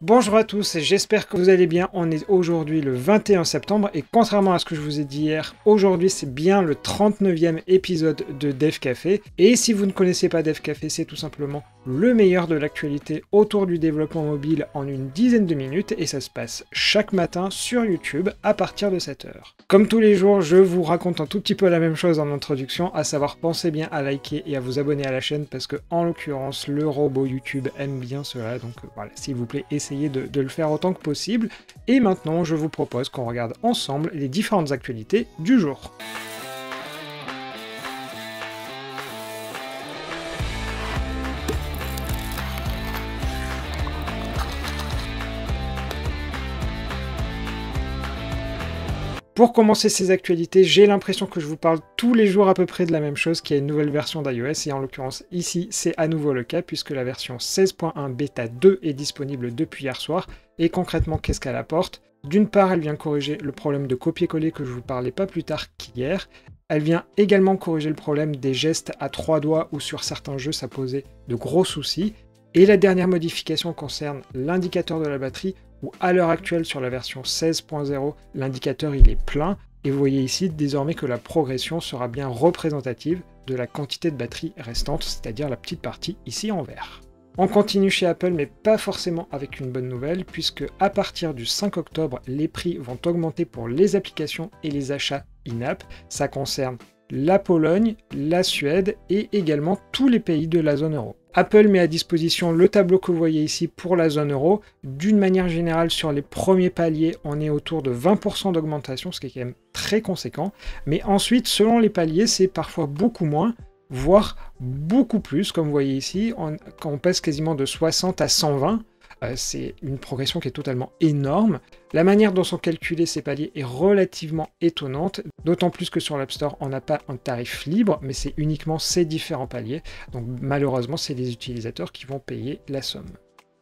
Bonjour à tous, j'espère que vous allez bien. On est aujourd'hui le 21 septembre et contrairement à ce que je vous ai dit hier, aujourd'hui c'est bien le 39e épisode de Dev Café. Et si vous ne connaissez pas Dev Café, c'est tout simplement le meilleur de l'actualité autour du développement mobile en une dizaine de minutes et ça se passe chaque matin sur YouTube à partir de 7h. Comme tous les jours, je vous raconte un tout petit peu la même chose en introduction, à savoir pensez bien à liker et à vous abonner à la chaîne parce que en l'occurrence le robot YouTube aime bien cela, donc voilà, s'il vous plaît, essayez de le faire autant que possible. Et maintenant, je vous propose qu'on regarde ensemble les différentes actualités du jour. Pour commencer ces actualités, j'ai l'impression que je vous parle tous les jours à peu près de la même chose, qu'il y a une nouvelle version d'iOS, et en l'occurrence ici c'est à nouveau le cas, puisque la version 16.1 bêta 2 est disponible depuis hier soir, et concrètement qu'est-ce qu'elle apporte? D'une part, elle vient corriger le problème de copier-coller que je vous parlais pas plus tard qu'hier, elle vient également corriger le problème des gestes à 3 doigts où sur certains jeux ça posait de gros soucis, et la dernière modification concerne l'indicateur de la batterie, où à l'heure actuelle sur la version 16.0, l'indicateur il est plein, et vous voyez ici désormais que la progression sera bien représentative de la quantité de batterie restante, c'est-à-dire la petite partie ici en vert. On continue chez Apple, mais pas forcément avec une bonne nouvelle, puisque à partir du 5 octobre, les prix vont augmenter pour les applications et les achats in-app. Ça concerne la Pologne, la Suède et également tous les pays de la zone euro. Apple met à disposition le tableau que vous voyez ici pour la zone euro. D'une manière générale, sur les premiers paliers, on est autour de 20% d'augmentation, ce qui est quand même très conséquent. Mais ensuite, selon les paliers, c'est parfois beaucoup moins, voire beaucoup plus. Comme vous voyez ici, quand on passe quasiment de 60 à 120, c'est une progression qui est totalement énorme. La manière dont sont calculés ces paliers est relativement étonnante, d'autant plus que sur l'App Store, on n'a pas un tarif libre, mais c'est uniquement ces différents paliers. Donc malheureusement, c'est les utilisateurs qui vont payer la somme.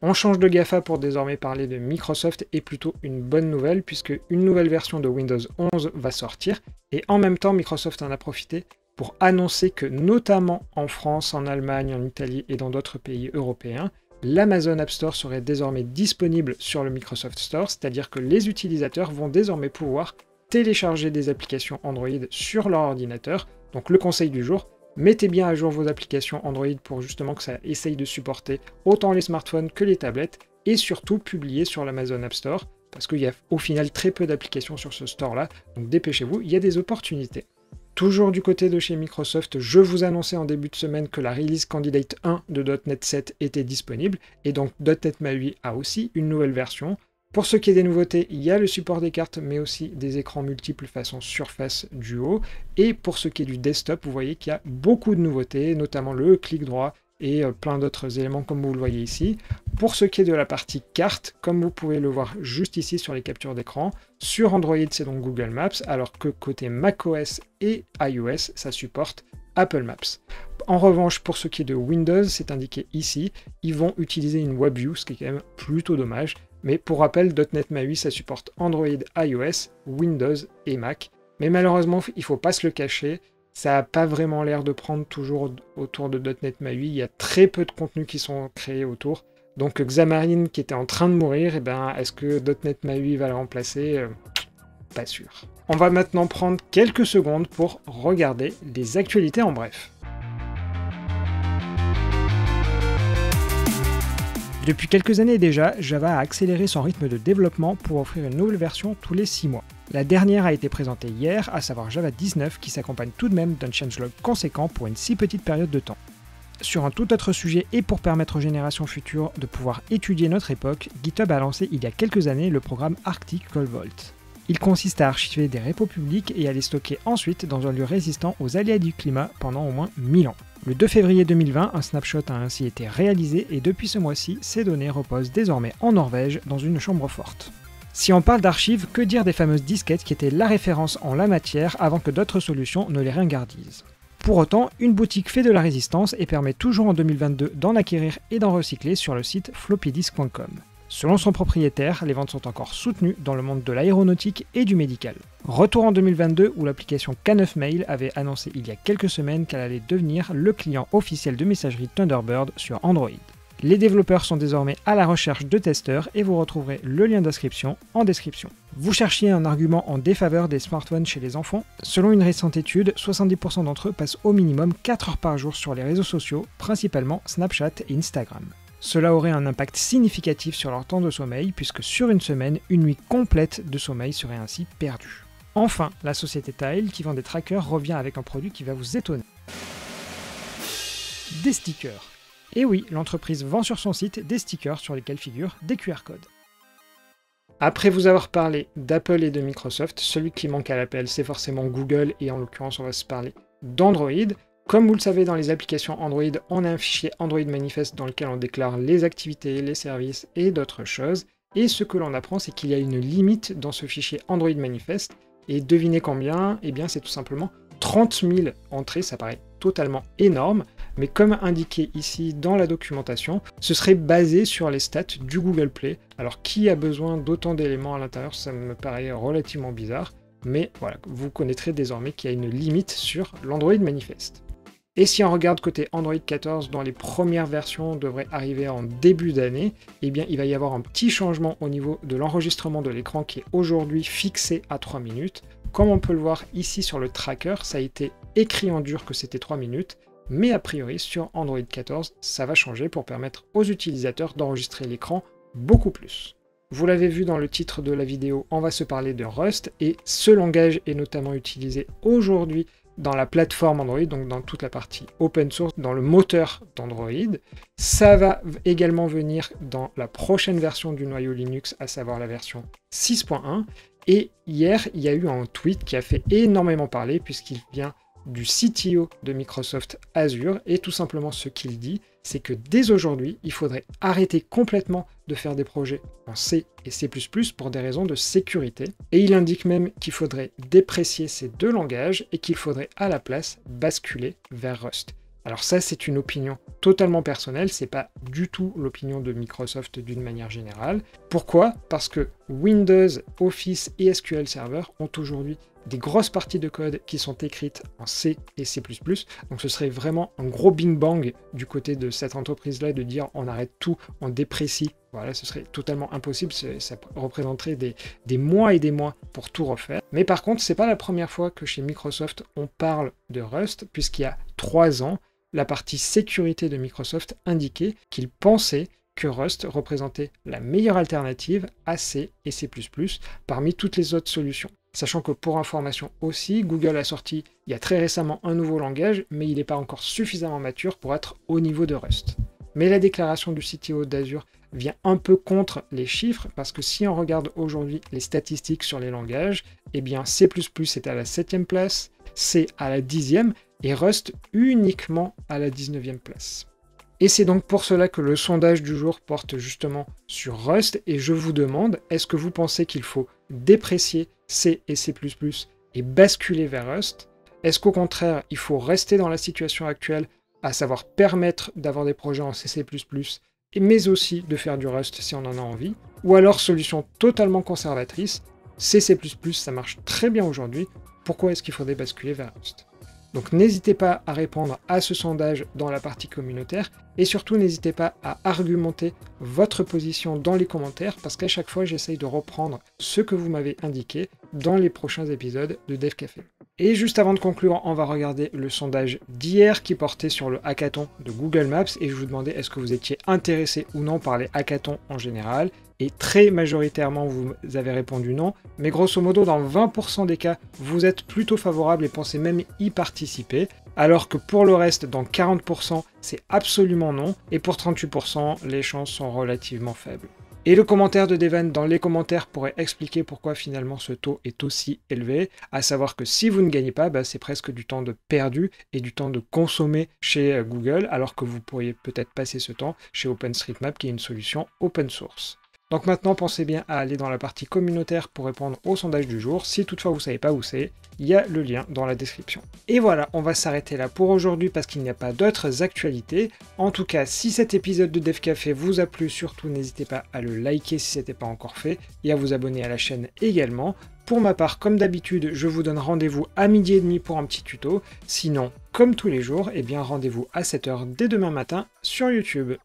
On change de GAFA pour désormais parler de Microsoft, et plutôt une bonne nouvelle, puisque une nouvelle version de Windows 11 va sortir, et en même temps, Microsoft en a profité pour annoncer que, notamment en France, en Allemagne, en Italie et dans d'autres pays européens, l'Amazon App Store serait désormais disponible sur le Microsoft Store, c'est-à-dire que les utilisateurs vont désormais pouvoir télécharger des applications Android sur leur ordinateur. Donc le conseil du jour, mettez bien à jour vos applications Android pour justement que ça essaye de supporter autant les smartphones que les tablettes, et surtout publiez sur l'Amazon App Store, parce qu'il y a au final très peu d'applications sur ce store-là, donc dépêchez-vous, il y a des opportunités. Toujours du côté de chez Microsoft, je vous annonçais en début de semaine que la release candidate 1 de .NET 7 était disponible, et donc .NET MAUI a aussi une nouvelle version. Pour ce qui est des nouveautés, il y a le support des cartes, mais aussi des écrans multiples façon Surface Duo, et pour ce qui est du desktop, vous voyez qu'il y a beaucoup de nouveautés, notamment le clic droit, et plein d'autres éléments comme vous le voyez ici. Pour ce qui est de la partie carte, comme vous pouvez le voir juste ici sur les captures d'écran, sur Android c'est donc Google Maps, alors que côté macOS et iOS, ça supporte Apple Maps. En revanche, pour ce qui est de Windows, c'est indiqué ici, ils vont utiliser une WebView, ce qui est quand même plutôt dommage, mais pour rappel, .NET MAUI, ça supporte Android, iOS, Windows et Mac, mais malheureusement, il ne faut pas se le cacher, ça n'a pas vraiment l'air de prendre toujours autour de .NET MAUI, il y a très peu de contenus qui sont créés autour. Donc Xamarin qui était en train de mourir, est-ce que .NET MAUI va le remplacer? Pas sûr. On va maintenant prendre quelques secondes pour regarder les actualités en bref. Depuis quelques années déjà, Java a accéléré son rythme de développement pour offrir une nouvelle version tous les 6 mois. La dernière a été présentée hier, à savoir Java 19, qui s'accompagne tout de même d'un changelog conséquent pour une si petite période de temps. Sur un tout autre sujet et pour permettre aux générations futures de pouvoir étudier notre époque, GitHub a lancé il y a quelques années le programme Arctic Cold Vault. Il consiste à archiver des repos publics et à les stocker ensuite dans un lieu résistant aux aléas du climat pendant au moins 1000 ans. Le 2 février 2020, un snapshot a ainsi été réalisé et depuis ce mois-ci, ces données reposent désormais en Norvège dans une chambre forte. Si on parle d'archives, que dire des fameuses disquettes qui étaient la référence en la matière avant que d'autres solutions ne les ringardisent? Pour autant, une boutique fait de la résistance et permet toujours en 2022 d'en acquérir et d'en recycler sur le site floppydisk.com. Selon son propriétaire, les ventes sont encore soutenues dans le monde de l'aéronautique et du médical. Retour en 2022 où l'application K9 Mail avait annoncé il y a quelques semaines qu'elle allait devenir le client officiel de messagerie Thunderbird sur Android. Les développeurs sont désormais à la recherche de testeurs et vous retrouverez le lien d'inscription en description. Vous cherchiez un argument en défaveur des smartphones chez les enfants? Selon une récente étude, 70% d'entre eux passent au minimum 4 heures par jour sur les réseaux sociaux, principalement Snapchat et Instagram. Cela aurait un impact significatif sur leur temps de sommeil, puisque sur une semaine, une nuit complète de sommeil serait ainsi perdue. Enfin, la société Tile, qui vend des trackers, revient avec un produit qui va vous étonner. Des stickers. Et oui, l'entreprise vend sur son site des stickers sur lesquels figurent des QR codes. Après vous avoir parlé d'Apple et de Microsoft, celui qui manque à l'appel, c'est forcément Google, et en l'occurrence, on va se parler d'Android. Comme vous le savez, dans les applications Android, on a un fichier Android Manifest dans lequel on déclare les activités, les services et d'autres choses. Et ce que l'on apprend, c'est qu'il y a une limite dans ce fichier Android Manifest. Et devinez combien? Eh bien, c'est tout simplement 30 000 entrées, ça paraît totalement énorme. Mais comme indiqué ici dans la documentation, ce serait basé sur les stats du Google Play. Alors, qui a besoin d'autant d'éléments à l'intérieur? Ça me paraît relativement bizarre. Mais voilà, vous connaîtrez désormais qu'il y a une limite sur l'Android Manifest. Et si on regarde côté Android 14, dont les premières versions devraient arriver en début d'année, eh bien il va y avoir un petit changement au niveau de l'enregistrement de l'écran qui est aujourd'hui fixé à 3 minutes. Comme on peut le voir ici sur le tracker, ça a été écrit en dur que c'était 3 minutes, mais a priori sur Android 14, ça va changer pour permettre aux utilisateurs d'enregistrer l'écran beaucoup plus. Vous l'avez vu dans le titre de la vidéo, on va se parler de Rust, et ce langage est notamment utilisé aujourd'hui dans la plateforme Android, donc dans toute la partie open source, dans le moteur d'Android. Ça va également venir dans la prochaine version du noyau Linux, à savoir la version 6.1. Et hier, il y a eu un tweet qui a fait énormément parler, puisqu'il vient du CTO de Microsoft Azure, et tout simplement ce qu'il dit, c'est que dès aujourd'hui, il faudrait arrêter complètement de faire des projets en C et C++ pour des raisons de sécurité, et il indique même qu'il faudrait déprécier ces deux langages et qu'il faudrait à la place basculer vers Rust. Alors ça, c'est une opinion totalement personnelle, c'est pas du tout l'opinion de Microsoft d'une manière générale. Pourquoi? Parce que Windows, Office et SQL Server ont aujourd'hui des grosses parties de code qui sont écrites en C et C++, donc ce serait vraiment un gros bing bang du côté de cette entreprise-là de dire on arrête tout, on déprécie. Voilà, ce serait totalement impossible, ça représenterait des mois et des mois pour tout refaire. Mais par contre, c'est pas la première fois que chez Microsoft on parle de Rust, puisqu'il y a 3 ans, la partie sécurité de Microsoft indiquait qu'il pensait que Rust représentait la meilleure alternative à C et C++ parmi toutes les autres solutions. Sachant que pour information aussi, Google a sorti il y a très récemment un nouveau langage, mais il n'est pas encore suffisamment mature pour être au niveau de Rust. Mais la déclaration du CTO d'Azure vient un peu contre les chiffres, parce que si on regarde aujourd'hui les statistiques sur les langages, eh bien C++ est à la 7e place, C à la 10e, et Rust uniquement à la 19e place. Et c'est donc pour cela que le sondage du jour porte justement sur Rust, et je vous demande, est-ce que vous pensez qu'il faut déprécier C et C++ et basculer vers Rust? Est-ce qu'au contraire, il faut rester dans la situation actuelle, à savoir permettre d'avoir des projets en C++, mais aussi de faire du Rust si on en a envie? Ou alors, solution totalement conservatrice, C++, ça marche très bien aujourd'hui, pourquoi est-ce qu'il faudrait basculer vers Rust? Donc n'hésitez pas à répondre à ce sondage dans la partie communautaire, et surtout n'hésitez pas à argumenter votre position dans les commentaires, parce qu'à chaque fois j'essaye de reprendre ce que vous m'avez indiqué dans les prochains épisodes de Dev Café. Et juste avant de conclure, on va regarder le sondage d'hier qui portait sur le hackathon de Google Maps, et je vous demandais est-ce que vous étiez intéressé ou non par les hackathons en général. Et très majoritairement, vous avez répondu non, mais grosso modo, dans 20% des cas, vous êtes plutôt favorable et pensez même y participer, alors que pour le reste, dans 40%, c'est absolument non, et pour 38%, les chances sont relativement faibles. Et le commentaire de Devan dans les commentaires pourrait expliquer pourquoi finalement ce taux est aussi élevé, à savoir que si vous ne gagnez pas, c'est presque du temps de perdu et du temps de consommer chez Google, alors que vous pourriez peut-être passer ce temps chez OpenStreetMap qui est une solution open source. Donc maintenant, pensez bien à aller dans la partie communautaire pour répondre au sondage du jour. Si toutefois vous ne savez pas où c'est, il y a le lien dans la description. Et voilà, on va s'arrêter là pour aujourd'hui parce qu'il n'y a pas d'autres actualités. En tout cas, si cet épisode de Dev Café vous a plu, surtout n'hésitez pas à le liker si ce n'était pas encore fait et à vous abonner à la chaîne également. Pour ma part, comme d'habitude, je vous donne rendez-vous à 12h30 pour un petit tuto. Sinon, comme tous les jours, eh bien rendez-vous à 7h dès demain matin sur YouTube.